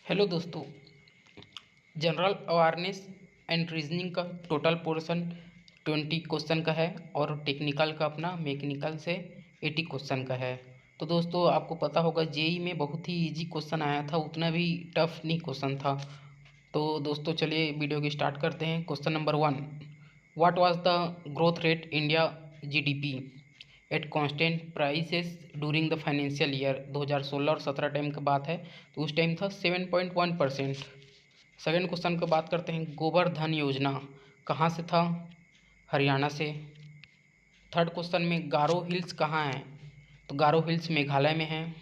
Hello दोस्तों। General awareness and reasoning का total portion 20 question का है और टेक्निकल का अपना मैकेनिकल से 80 क्वेश्चन का है। तो दोस्तों आपको पता होगा जेई में बहुत ही इजी क्वेश्चन आया था, उतना भी टफ नहीं क्वेश्चन था। तो दोस्तों चलिए वीडियो की स्टार्ट करते हैं। Question number 1, what was the growth rate India GDP at constant prices during the financial year 2016 और 17 टाइम का बात है, तो उस टाइम था 7.1%। सेकेंड क्वेश्चन की बात करते हैं, गोबर धन योजना कहाँ से था? हरियाणा से। थर्ड क्वेश्चन में गारो हिल्स कहाँ है? तो गारो हिल्स मेघालय में है।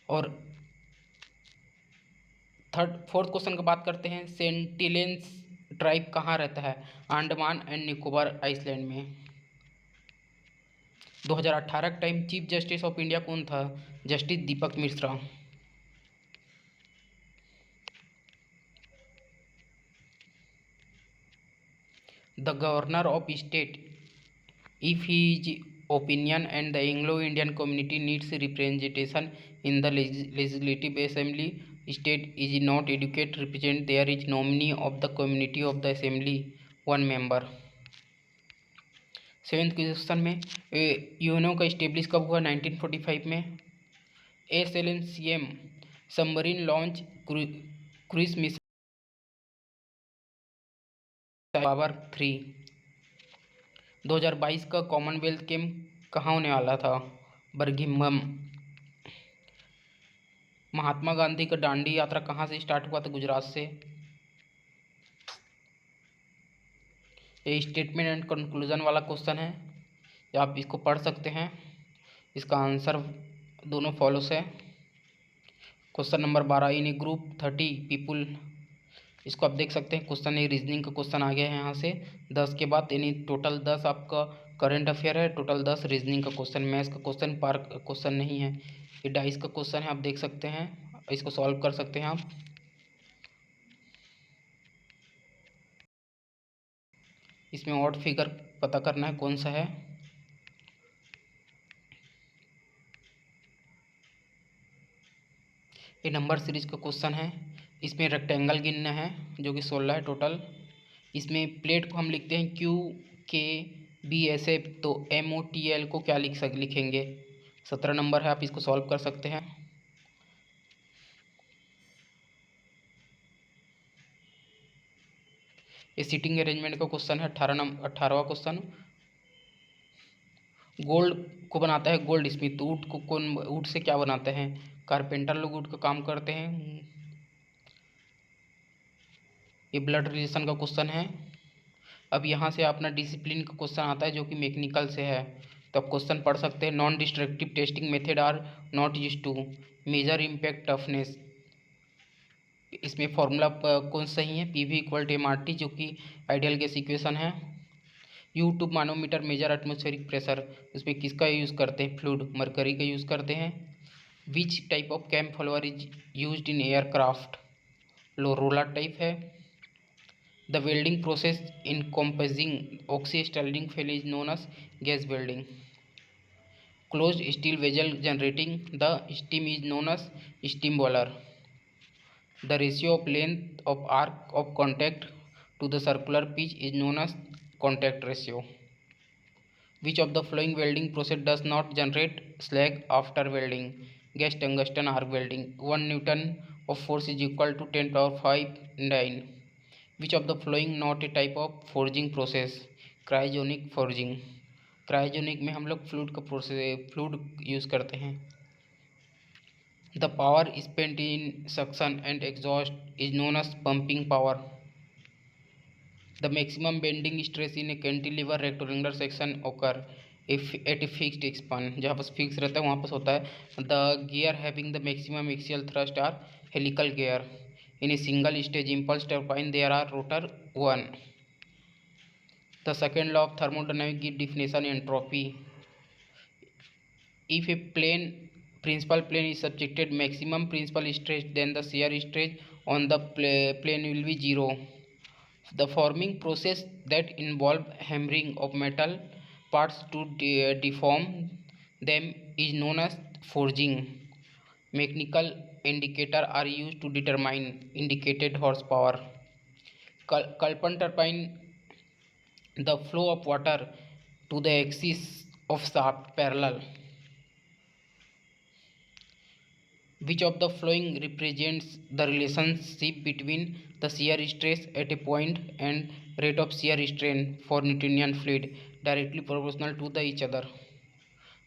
और फोर्थ क्वेश्चन की बात करते हैं, सेंटिलेंस ट्राइब कहाँ रहता है? अंडमान एंड निकोबार आइसलैंड में। 2018 का time chief justice of India कौन था? Justice Deepak Mishra. The governor of state, if his opinion and the Anglo-Indian community needs representation in the legislative assembly, state is not adequate represent, there is nominee of the community of the assembly, one member। Seventh question में UNO का establish कब हुआ? 1945 में। SLMCM submarine launch cruise mission power 3। 2022 का Commonwealth game कहाँ होने वाला था? बर्मिंघम। महात्मा गांधी का दांडी यात्रा कहाँ से स्टार्ट हुआ था? गुजरात से। ये स्टेटमेंट एंड कंक्लूजन वाला क्वेश्चन है, या आप इसको पढ़ सकते हैं। इसका आंसर दोनों फॉलोस है। क्वेश्चन नंबर 12, इन ए ग्रुप 30 पीपुल, इसको आप देख सकते हैं। क्वेश्चन ये रीजनिंग का क्वेश्चन आ गया है यहाँ से 10 के बाद, यानी टोटल 10 आपका करंट अफेयर है, टोटल 10 रीजनिंग का क्वेश्चन। मैथ्स का क्वेश्चन पार्क क्वेश्चन नहीं है, ये डाइस का क्वेश्चन है, आप देख सकते हैं, इसको सॉल्व कर सकते हैं आप। इसमें ऑड फिगर पता करना है कौन सा है। ये नंबर सीरीज का क्वेश्चन है, इसमें रेक्टेंगल गिनना है जो कि 16 है टोटल। इसमें प्लेट को हम लिखते हैं QKBSF, तो MOTL को क्या लिखेंगे? 17 नंबर है, आप इसको सॉल्व कर सकते हैं। ये सीटिंग अरेंजमेंट का क्वेश्चन है 18वां क्वेश्चन। गोल्ड को बनाता है गोल्ड स्मिथ, वुड को कौन, वुड से क्या बनाते हैं? कारपेंटर लोग वुड का काम करते हैं। ये ब्लड रिलेशन का क्वेश्चन है। अब यहाँ से अपना डिसिप्लिन का क्वेश्चन आता है जो कि मैकेनिकल से है, तो आप क्वेश्चन पढ़ सकते हैं। Non destructive testing method are not use to measure impact toughness, इसमें फॉर्मूला कौन सही है? PV = MRT, जो कि आइडियल गैस इक्वेशन है। U2 मानोमीटर मेजर एटमॉस्फेरिक प्रेशर, उसमें किसका यूज़ करते हैं? फ्लूइड मरकरी का यूज़ करते हैं। Which type of cam follower is used in aircraft? Roller type है। The welding process in composing oxyacetylene fail is known as gas welding. Closed steel vessel generating the steam is known as steam boiler. The ratio of length of arc of contact to the circular pitch is known as contact ratio. Which of the following welding process does not generate slag after welding? Gas tungsten arc welding. 1 Newton of force is equal to 10 power 5 9. Which of the following not a type of forging process? Cryogenic forging. Cryogenic में हम लोग fluid use करते हैं। The power spent in suction and exhaust is known as pumping power. The maximum bending stress in a cantilever rectangular section occur if at a fixed span, जहाँ पर fix रहता है वहाँ पर होता है। The gear having the maximum axial thrust are helical gear. In a single stage impulse turbine there are rotor 1. The second law of thermodynamics gives definition entropy. If a principal plane is subjected maximum principal stress, then the shear stress on the plane will be 0. The forming process that involve hammering of metal parts to deform them is known as forging. Mechanical indicator are used to determine indicated horsepower. Kalpan turbine, the flow of water to the axis of shaft parallel. Which of the following represents the relationship between the shear stress at a point and rate of shear strain for Newtonian fluid directly proportional to each other?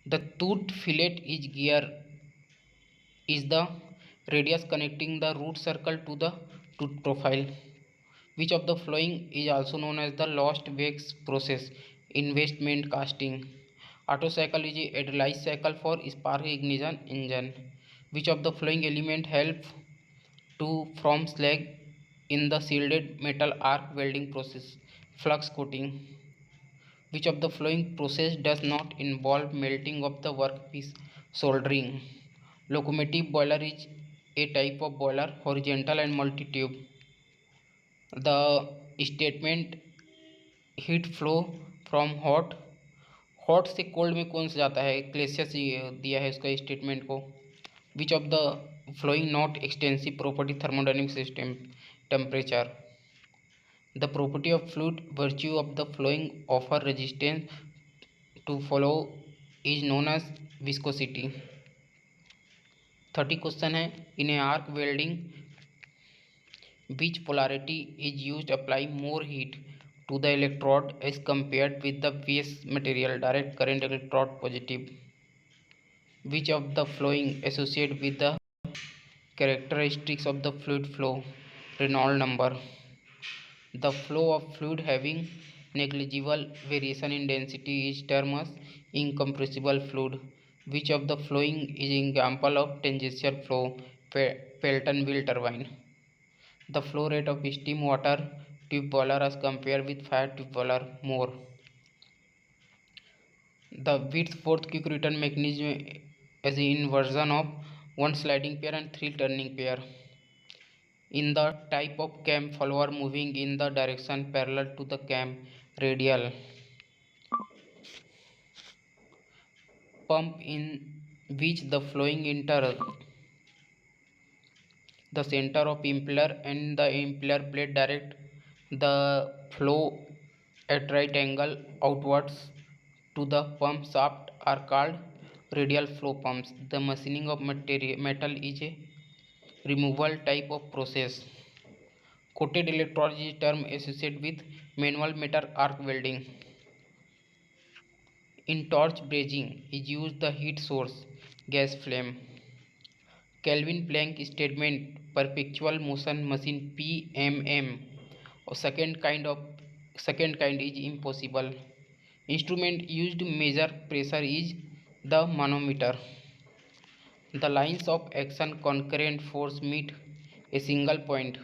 The toothed fillet is the radius connecting the root circle to the tooth profile. Which of the following is also known as the lost wax process in investment casting? Otto cycle is a idealized cycle for spark ignition engine. Which of the following element help to from slag in the shielded metal arc welding process? Flux coating. Which of the following process does not involve melting of the workpiece? Soldering. Locomotive boiler is a type of boiler, horizontal and multi-tube. The statement heat flow from hot से cold में कौन सा जाता है? क्लेसियस दिया है उसका statement को. Which of the following not extensive property thermodynamic system temperature. The property of fluid virtue of the flowing offer resistance to flow is known as viscosity. 30 question है. In a arc welding which polarity is used apply more heat to the electrode as compared with the base material? Direct current electrode positive. Which of the following associated with the characteristics of the fluid flow? Reynolds number. The flow of fluid having negligible variation in density is termed as incompressible fluid. Which of the following is an example of tangential flow? Pelton wheel turbine. The flow rate of steam water tube boiler as compared with fire tube boiler more. The Whitworth quick return mechanism is an inversion of one sliding pair and three turning pair in the type of cam follower moving in the direction parallel to the cam radial. Pump in which the flowing enter the center of impeller and the impeller blade direct the flow at right angle outwards to the pump shaft are called radial flow pumps. The machining of metal is a removal type of process. Coated electrode is a term associated with manual metal arc welding. In torch brazing is used the heat source gas flame. Kelvin Planck statement perpetual motion machine PMM or second kind is impossible. Instrument used to measure pressure is the manometer. The lines of action concurrent force meet a single point.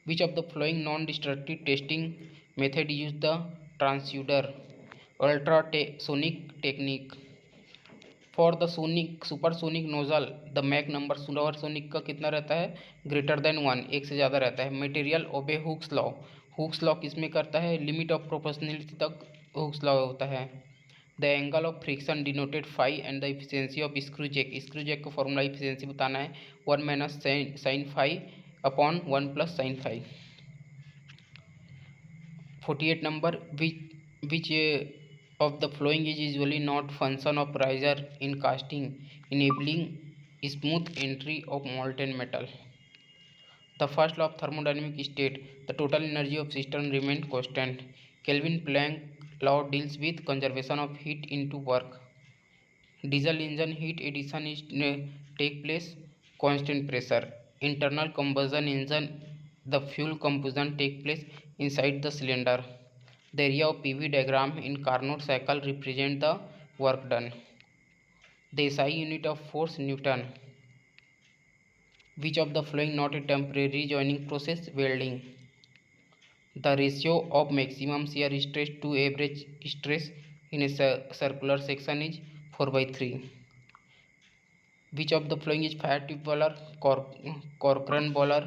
Which of the following non-destructive testing method use the transducer ultrasonic technique? For the sonic supersonic nozzle the Mach number supersonic का कितना रहता है? Greater than 1, एक से ज़्यादा रहता है. Material ओबे हुक्स लॉ किस में करता है? लिमिट ऑफ प्रोपोर्शनलिटी तक हुक्स लॉ होता है. The angle of friction denoted phi and the efficiency of screw jack का फॉर्मूला इफिशियंसी बताना है 1 minus sine phi upon 1 plus sine phi. 48 number which of the following is usually not function of riser in casting enabling smooth entry of molten metal? The first law of thermodynamic state the total energy of system remains constant. Kelvin Planck law deals with conservation of heat into work. Diesel engine heat addition is take place constant pressure. Internal combustion engine the fuel combustion take place inside the cylinder. The area of PV diagram in Carnot cycle represent the work done. The SI unit of force Newton. Which of the following not a temporary joining process? Welding. The ratio of maximum shear stress to average stress in a circular section is 4/3. Which of the following is fire tube boiler? Corcoran boiler.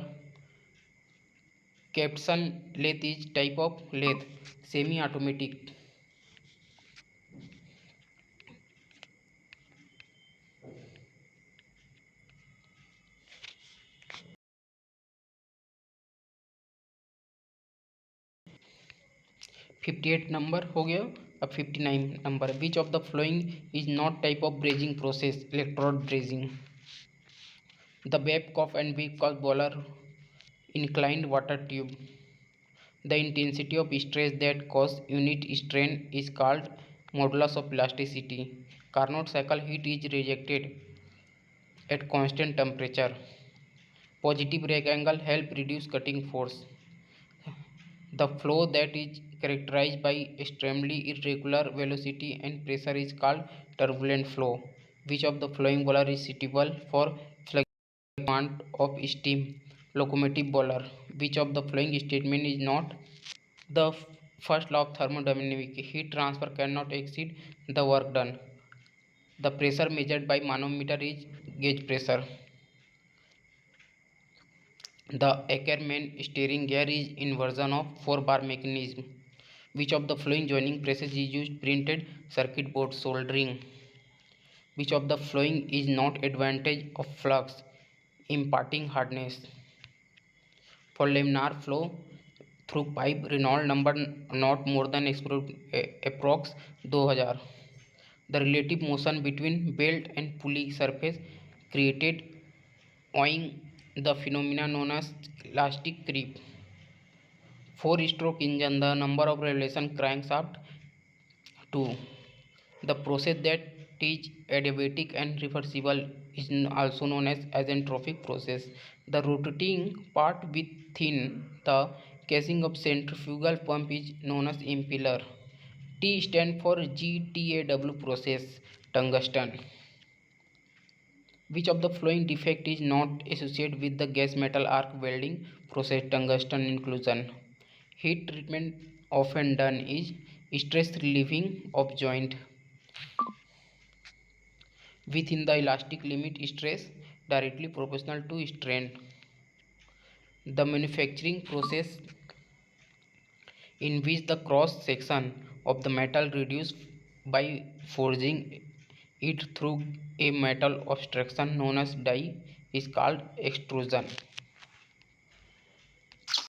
Capson lathe is type of lathe semi automatic. 58 number हो गया। अब 59 number, which of the following is not type of brazing process? Electrode brazing. The Babcock and Wilcox Bowler inclined water tube. The intensity of stress that cause unit strain is called modulus of elasticity. Carnot cycle heat is rejected at constant temperature. Positive rake angle help reduce cutting force. The flow that is characterized by extremely irregular velocity and pressure is called turbulent flow. Which of the flowing bowler is suitable for flexible amount of steam? Locomotive bowler. Which of the following statement is not the first law of thermodynamics? Heat transfer cannot exceed the work done. The pressure measured by manometer is gauge pressure. The Ackermann steering gear is inversion of 4-bar mechanism. Which of the following joining presses is used? Printed circuit board soldering. Which of the following is not advantage of flux? Imparting hardness. For laminar flow through pipe, Reynolds number not more than approx 2000. The relative motion between belt and pulley surface created owing the phenomena known as elastic creep. 4-stroke engine, the number of revolution crankshaft 2. The process that is adiabatic and reversible is also known as asyntrophic process. The rotating part within the casing of centrifugal pump is known as impeller. T stand for GTAW process, tungsten. Which of the following defect is not associated with the gas metal arc welding process? Tungsten inclusion. Heat treatment often done is stress relieving of joint within the elastic limit stress directly proportional to strain. The manufacturing process in which the cross section of the metal reduced by forging it through a metal obstruction known as die is called extrusion.